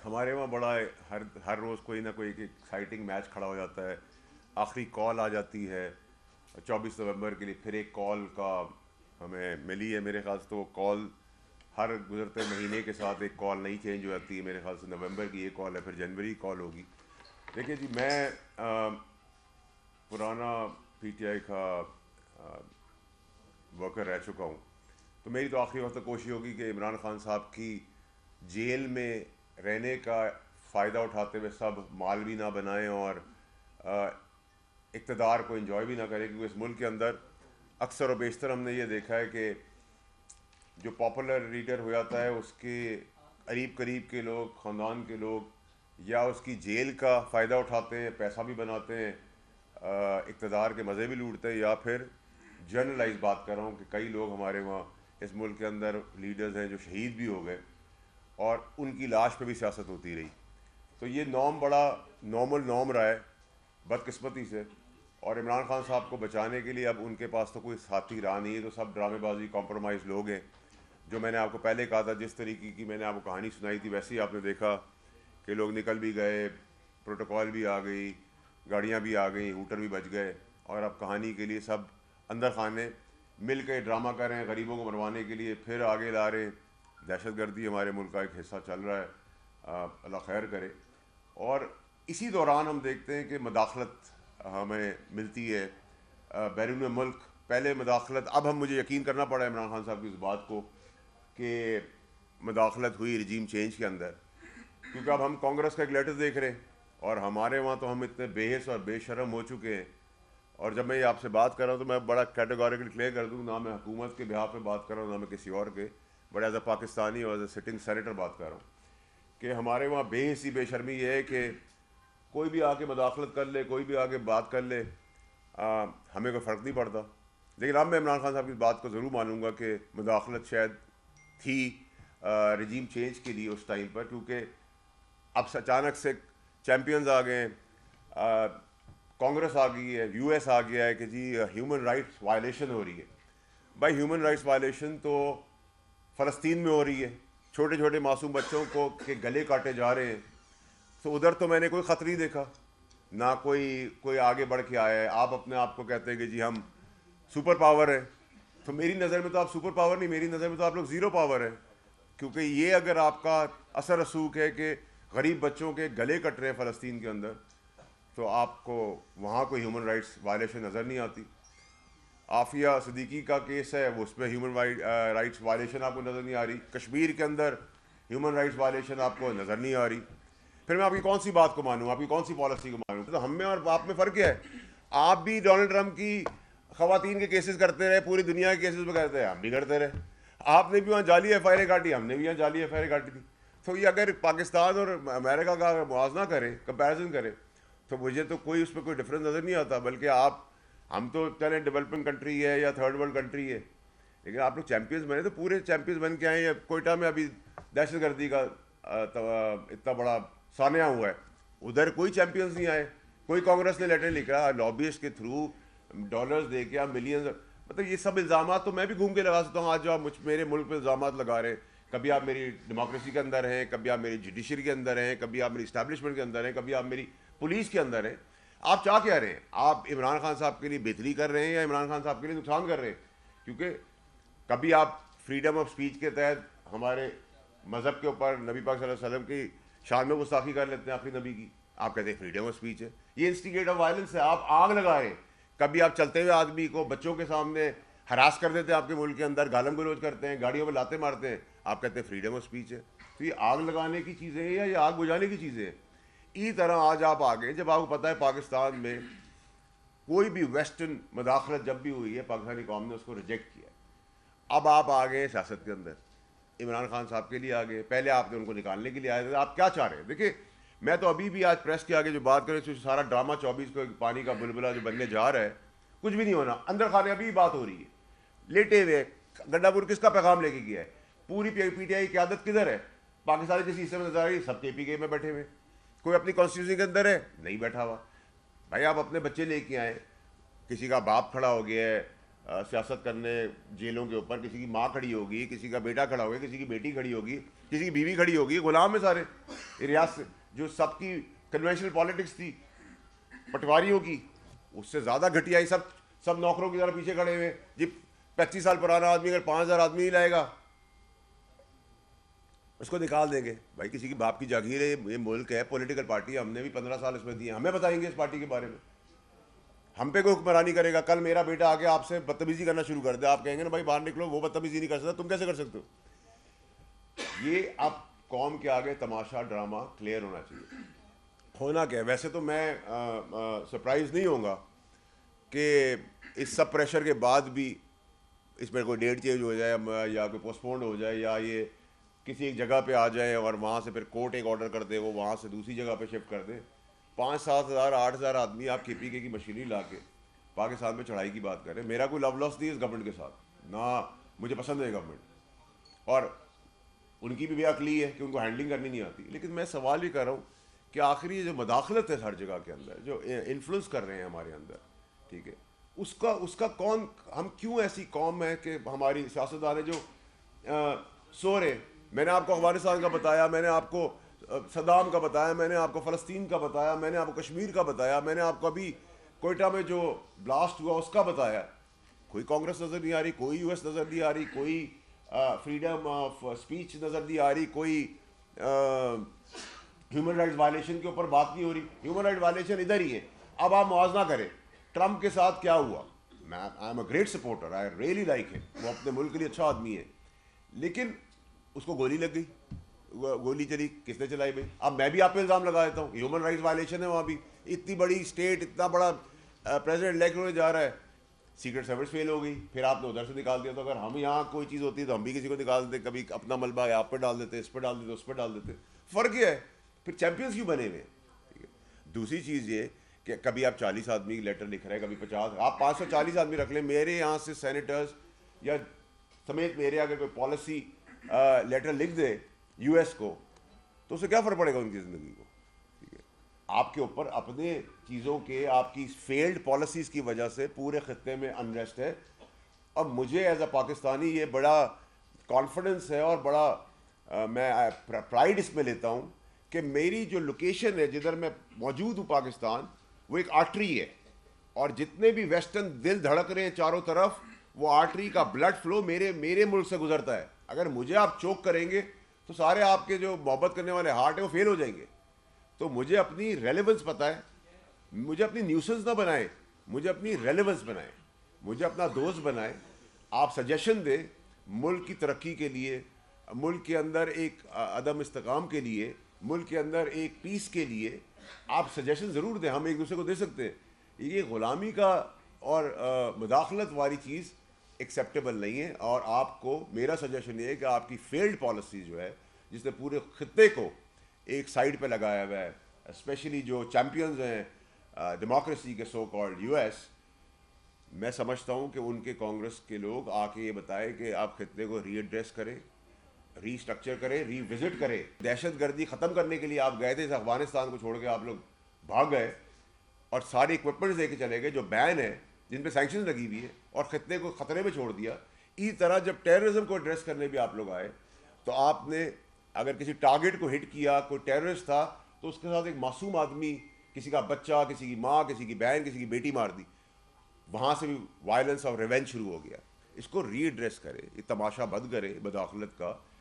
हमारे वहाँ बड़ा हर रोज़ कोई ना कोई एक एक्साइटिंग मैच खड़ा हो जाता है। आखिरी कॉल आ जाती है 24 नवंबर के लिए, फिर एक कॉल का हमें मिली है। मेरे ख्याल से तो वो कॉल हर गुजरते महीने के साथ एक कॉल नई चेंज हो जाती है। मेरे ख्याल से नवंबर की एक कॉल है, फिर जनवरी की कॉल होगी। देखिए जी, मैं पुराना पीटीआई का वर्कर रह चुका हूँ, तो मेरी तो आखिरी वक्त कोशिश होगी कि इमरान खान साहब की जेल में रहने का फ़ायदा उठाते हुए सब माल भी ना बनाएं और इक़्तिदार को एंजॉय भी ना करें, क्योंकि इस मुल्क के अंदर अक्सर और बेशतर हमने ये देखा है कि जो पॉपुलर लीडर हो जाता है उसके करीब करीब के लोग, ख़ानदान के लोग या उसकी जेल का फ़ायदा उठाते हैं, पैसा भी बनाते हैं, इक़्तिदार के मज़े भी लूटते हैं, या फिर जनरलाइज बात कर रहा हूँ कि कई लोग हमारे वहाँ इस मुल्क के अंदर लीडर्स हैं जो शहीद भी हो गए और उनकी लाश पे भी सियासत होती रही। तो ये नॉर्म बड़ा नॉर्मल नॉर्म रहा है बदकिस्मती से, और इमरान खान साहब को बचाने के लिए अब उनके पास तो कोई साथी रहा नहीं है, तो सब ड्रामेबाजी कॉम्प्रोमाइज़ लोग हैं। जो मैंने आपको पहले कहा था, जिस तरीके की मैंने आपको कहानी सुनाई थी, वैसे ही आपने देखा कि लोग निकल भी गए, प्रोटोकॉल भी आ गई, गाड़ियाँ भी आ गई, हूटर भी बच गए, और अब कहानी के लिए सब अंदर खाने मिल के ड्रामा कर रहे हैं, गरीबों को मरवाने के लिए फिर आगे ला रहे हैं। दहशतगर्दी हमारे मुल्क का एक हिस्सा चल रहा है, अल्लाह खैर करे। और इसी दौरान हम देखते हैं कि मदाखलत हमें मिलती है बैरून मुल्क। पहले मदाखलत, अब हम मुझे यकीन करना पड़ा इमरान खान साहब की इस बात को कि मदाखलत हुई रजीम चेंज के अंदर, क्योंकि अब हम कांग्रेस का एक लेटर देख रहे हैं और हमारे वहाँ तो हम इतने बेहिस और बेशरम हो चुके हैं। और जब मैं ये आपसे बात कर रहा हूँ तो मैं बड़ा कैटेगोरिकली क्लियर कर दूँ, ना मैं हुकूमत के बिहाफ पे बात कर रहा हूँ, ना मैं किसी और के, बट एज अ पाकिस्तानी और एज अ सिटिंग सेनेटर बात कर रहा हूँ कि हमारे वहाँ बेहिसी बेशर्मी ये है कि कोई भी आके मदाखलत कर ले, कोई भी आके बात कर ले, हमें कोई फ़र्क नहीं पड़ता। लेकिन अब मैं इमरान खान साहब की बात को ज़रूर मानूंगा कि मदाखलत शायद थी रजीम चेंज के लिए उस टाइम पर, क्योंकि अब अचानक से चैम्पियंस आ गए हैं, कांग्रेस आ गई है, यूएस आ गया है कि जी ह्यूमन राइट्स वायलेशन हो रही है। भाई ह्यूमन राइट्स वायलेशन तो फ़लस्तीन में हो रही है, छोटे छोटे मासूम बच्चों को के गले काटे जा रहे हैं, तो उधर तो मैंने कोई ख़त नहीं देखा, ना कोई आगे बढ़ के आया है। आप अपने आप को कहते हैं कि जी हम सुपर पावर है, तो मेरी नज़र में तो आप सुपर पावर नहीं, मेरी नज़र में तो आप लोग ज़ीरो पावर है, क्योंकि ये अगर आपका असर रसूख है कि गरीब बच्चों के गले कट रहे हैं फ़लस्तीन के अंदर, तो आपको वहाँ कोई ह्यूमन राइट्स वायलेशन नज़र नहीं आती। आफिया सिद्दीकी का केस है, वो उसमें ह्यूमन राइट्स वायलेशन आपको नज़र नहीं आ रही। कश्मीर के अंदर ह्यूमन राइट्स वायलेशन आपको नज़र नहीं आ रही। फिर मैं आपकी कौन सी बात को मानूँ, आपकी कौन सी पॉलिसी को मानूँ? तो हम में और आप में फ़र्क क्या है? आप भी डोनाल्ड ट्रंप की ख़वातीन के केसेस करते रहे, पूरी दुनिया के केसेस में करते रहे, हम भी करते रहे। आपने भी वहाँ जाली एफआईआर काटी, हमने भी यहाँ जाली एफआईआर काटी थी। तो ये अगर पाकिस्तान और अमेरिका का मुआवजा करें, कंपेरिजन करें, तो मुझे तो कोई उसमें कोई डिफरेंस नज़र नहीं आता। बल्कि हम तो चलें डेवलपिंग कंट्री है या थर्ड वर्ल्ड कंट्री है, लेकिन आप लोग चैम्पियंस बने, तो पूरे चैम्पियंस बन के आए हैं। कोयटा में अभी दहशतगर्दी का इतना बड़ा सानिया हुआ है, उधर कोई चैम्पियंस नहीं आए, कोई कांग्रेस ने लेटर लिखा लॉबिस्ट के थ्रू डॉलर्स दे के आप मिलियंस, मतलब ये सब इल्ज़ाम तो मैं भी घूम के लगा सकता हूँ। आज जो आप मेरे मुल्क पे इल्ज़ाम लगा रहे हैं, कभी आप मेरी डेमोक्रेसी के अंदर हैं, कभी आप मेरी जुडिशरी के अंदर हैं, कभी आप मेरी इस्टेब्लिशमेंट के अंदर हैं, कभी आप मेरी पुलिस के अंदर हैं। आप चाह क्या रहे हैं? आप इमरान खान साहब के लिए बेहतरी कर रहे हैं या इमरान खान साहब के लिए नुकसान कर रहे हैं? क्योंकि कभी आप फ्रीडम ऑफ स्पीच के तहत हमारे मज़हब के ऊपर नबी पाक सल्लल्लाहु अलैहि वसल्लम की शान में गुस्ताखी कर लेते हैं, आखिरी नबी की, आप कहते हैं फ्रीडम ऑफ स्पीच है। ये इंस्टिगेट ऑफ वायलेंस है, आप आग लगा रहे हैं। कभी आप चलते हुए आदमी को बच्चों के सामने हरास कर देते हैं, आपके मुल्क के अंदर गालम गलोच करते हैं, गाड़ियों में लाते मारते हैं, आप कहते हैं फ्रीडम ऑफ स्पीच है। तो ये आग लगाने की चीज़ें हैं या ये आग बुझाने की चीज़ें हैं? इसी तरह आज आप आगे, जब आपको पता है पाकिस्तान में कोई भी वेस्टर्न मदाखलत जब भी हुई है, पाकिस्तानी कौम ने उसको रिजेक्ट किया। अब आप आ गए सियासत के अंदर, इमरान खान साहब के लिए आ गए, पहले आपने उनको निकालने के लिए आए थे। आप क्या चाह रहे हैं? देखिए, मैं तो अभी भी आज प्रेस के आगे जो बात करें, तो सारा ड्रामा 24 को पानी का बुलबुला जो बनने जा रहा है, कुछ भी नहीं होना। अंदर खाने अभी बात हो रही है, लेटे हुए गड्ढापुर किसका पैगाम लेके गया है? पूरी पीटीआई की आदत किधर है? पाकिस्तान जिस हिस्से में नजर आ रही है, सब केपीके में बैठे हुए, कोई अपनी कॉन्स्टिट्यूशन के अंदर है नहीं बैठा हुआ। भाई आप अपने बच्चे लेके आए, किसी का बाप खड़ा हो गया है सियासत करने जेलों के ऊपर, किसी की माँ खड़ी होगी, किसी का बेटा खड़ा होगा, किसी की बेटी खड़ी होगी, किसी की बीवी खड़ी होगी, गुलाम है सारे। रियासत जो सबकी कन्वेंशनल पॉलिटिक्स थी पटवारियों की, उससे ज़्यादा घटिया ही सब सब नौकरों की तरह पीछे खड़े हुए जी। 25 साल पुराना आदमी अगर 5,000 आदमी ही लाएगा उसको निकाल देंगे। भाई किसी की बाप की जागीर है, ये मुल्क है, पॉलिटिकल पार्टी है, हमने भी 15 साल इसमें दिए, हमें बताएंगे इस पार्टी के बारे में, हम पे कोई हुक्मरानी करेगा। कल मेरा बेटा आके आपसे बदतमीजी करना शुरू कर दे, आप कहेंगे ना भाई बाहर निकलो, वो बदतमीजी नहीं कर सकता, तुम कैसे कर सकते हो? ये अब कौम के आगे तमाशा ड्रामा क्लियर होना चाहिए। होना क्या है? वैसे तो मैं सरप्राइज नहीं होऊंगा कि इस सब प्रेशर के बाद भी इसमें कोई डेट चेंज हो जाए या कोई पोस्टपोन्ड हो जाए या ये किसी एक जगह पे आ जाए और वहाँ से फिर कोर्ट एक ऑर्डर कर दे, वो वहाँ से दूसरी जगह पे शिफ्ट कर दे। 5-7 हज़ार 8 हज़ार आदमी आप KPK की मशीनरी ला के पाकिस्तान में चढ़ाई की बात करें। मेरा कोई लव लॉस नहीं है इस गवर्नमेंट के साथ, ना मुझे पसंद है गवर्नमेंट, और उनकी भी बेअक्ली है कि उनको हैंडलिंग करनी नहीं आती। लेकिन मैं सवाल ये कर रहा हूँ कि आखिर ये जो मदाखलत है हर जगह के अंदर, जो इन्फ्लुएंस कर रहे हैं हमारे अंदर, ठीक है, उसका कौन, हम क्यों ऐसी कौम है कि हमारी सियासतदान है जो सो रहे। मैंने आपको अफगानिस्तान का बताया, मैंने आपको सद्दाम का बताया, मैंने आपको फ़लस्तीन का बताया, मैंने आपको कश्मीर का बताया, मैंने आपको अभी कोयटा में जो ब्लास्ट हुआ उसका बताया। कोई कांग्रेस नज़र नहीं आ रही, कोई US नज़र नहीं आ रही, कोई फ्रीडम ऑफ स्पीच नज़र नहीं आ रही, कोई ह्यूमन राइट्स वायलेशन के ऊपर बात नहीं हो रही। ह्यूमन राइट वायलेशन इधर ही है। अब आप मुआवजा करें ट्रंप के साथ क्या हुआ। मैं I am a great supporter, I really like him, वो अपने मुल्क के लिए अच्छा आदमी है, लेकिन उसको गोली लग गई, गोली चली, किसने चलाई भाई? अब मैं भी आप पे इल्ज़ाम लगा देता हूँ, ह्यूमन राइट्स वायलेशन है वहाँ भी। इतनी बड़ी स्टेट, इतना बड़ा प्रेसिडेंट इलेक्ट होने जा रहा है, सीक्रेट सर्विस फेल हो गई, फिर आपने उधर से निकाल दिया। तो अगर हम यहाँ कोई चीज़ होती है तो हम भी किसी को निकाल देते, कभी अपना मलबा आप पर डाल देते, इस पर डाल देते, उस पर डाल देते। फ़र्क ये है, फिर चैंपियंस क्यों बने हुए? ठीक है। दूसरी चीज़ ये कि कभी आप 40 आदमी की लेटर लिख रहे हैं, कभी 50, आप 540 आदमी रख लें। मेरे यहाँ से सेनेटर्स या समेत मेरे अगर कोई पॉलिसी लेटर लिख दे US को, तो उससे क्या फ़र्क पड़ेगा उनकी ज़िंदगी को? ठीक है, आपके ऊपर अपने चीज़ों के, आपकी फेल्ड पॉलिसीज़ की वजह से पूरे खत्ते में अनरेस्ट है। अब मुझे एज अ पाकिस्तानी ये बड़ा कॉन्फिडेंस है और बड़ा मैं प्राइड इसमें लेता हूँ कि मेरी जो लोकेशन है, जिधर मैं मौजूद हूँ पाकिस्तान, वो एक आर्टरी है, और जितने भी वेस्टर्न दिल धड़क रहे हैं चारों तरफ, वो आर्टरी का ब्लड फ्लो मेरे मुल्क से गुजरता है। अगर मुझे आप चोक करेंगे तो सारे आपके जो मोहब्बत करने वाले हार्ट है वो फेल हो जाएंगे। तो मुझे अपनी रेलेवेंस पता है, मुझे अपनी न्यूसेंस ना बनाए, मुझे अपनी रेलेवेंस बनाए, मुझे अपना दोस्त बनाए। आप सजेशन दें मुल्क की तरक्की के लिए, मुल्क के अंदर एक अदम इस्तेकाम के लिए, मुल्क के अंदर एक पीस के लिए आप सजेशन ज़रूर दें, हम एक दूसरे को दे सकते हैं। ये ग़ुलामी का और मुदाखलत वाली चीज़ एक्सेप्टेबल नहीं है। और आपको मेरा सजेशन ये है कि आपकी फेल्ड पॉलिसी जो है, जिसने पूरे खत्ते को एक साइड पे लगाया हुआ है, स्पेशली जो चैम्पियंस हैं डेमोक्रेसी के सो कॉल्ड US, मैं समझता हूँ कि उनके कांग्रेस के लोग आके ये बताएं कि आप खत्ते को रीएड्रेस करें, रीस्ट्रक्चर करें, रीविजिट करें। दहशतगर्दी ख़त्म करने के लिए आप गए थे, इस अफगानिस्तान को छोड़ के आप लोग भाग गए और सारे इक्विपमेंट्स लेके चले गए जो बैन है, जिन पे सैंक्शन लगी हुई है, और खत्ते को ख़तरे में छोड़ दिया। इसी तरह जब टेररिज्म को एड्रेस करने भी आप लोग आए, तो आपने अगर किसी टारगेट को हिट किया, कोई टेररिस्ट था, तो उसके साथ एक मासूम आदमी, किसी का बच्चा, किसी की माँ, किसी की बहन, किसी की बेटी मार दी। वहाँ से भी वायलेंस और रिवेंज शुरू हो गया। इसको रीएड्रेस करे, ये तमाशा बंद करे मुदाखलत का।